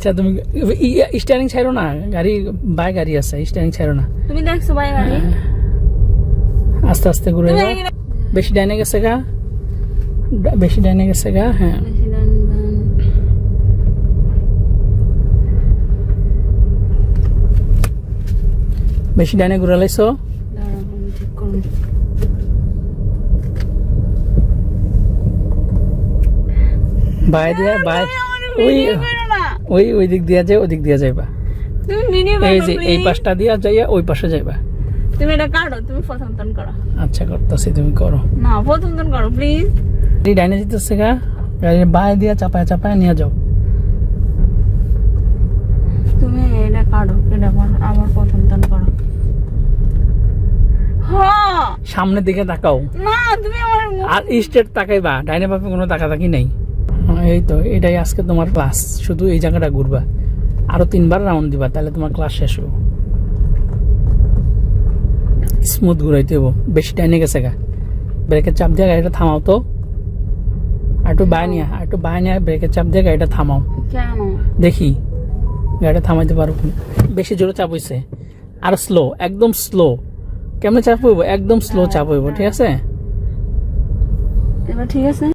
আচ্ছা তুমি স্টিয়ারিং ছাড়ো না, গাড়ি বাই গাড়ি আছে, স্টিয়ারিং ছাড়ো না। তুমি দেখছো বাই গাড়ি? আস্তে আস্তে ঘুরে যাও। বেশি ডাইনে গেছে গা, বেশি ডাইনে গেছে গা। হ্যাঁ বেশি ডাইনে ঘুরে লাইছো। বাই দিয়া বাই, ওই ওই দিক দিয়া যায়, ওই দিক দিয়া যাইবা। এই যে এই পাশটা দিয়া যাইয়া ওই পাশে যাইবা। তুমি এটা কাটো, তুমি প্রথম টান করো। আচ্ছা করতেছি, তুমি করো না, প্রথম টান করো প্লিজ। এই ডাইনে যেতেছে গা, গাড়ি বাই দিয়া চাপায় চাপায় নিয়ে যাও। তুমি এটা কাটো, এটা করো, আবার প্রথম টান করো। হ্যাঁ সামনের দিকে তাকাও না, তুমি আমার আর স্ট্রেট তাকাইবা, ডাইনে বাপে কোনো তাকাতাকি নাই। এই তো এটাই আজকে তোমার ক্লাস, শুধু এই জায়গাটা ঘুরবা, আরো 3বার রাউন্ড দিবা, তাহলে তোমার ক্লাস শেষ হবে। স্মুথ ঘুরাইতে হবো। বেশি ডাইনে গেছে গা, ব্রেকের চাপ দিয়ে গাড়িটা থামাও তো। আর একটু বাই নিয়ে ব্রেকের চাপ দিয়ে গাড়িটা থামাও। কেন? দেখি গাড়িটা থামাইতে পারো। বেশি জোরে চাপ হইছে, আর স্লো, একদম স্লো। কেমনে চাপ হইব? একদম স্লো চাপ হইব, ঠিক আছে? এবার ঠিক আছে।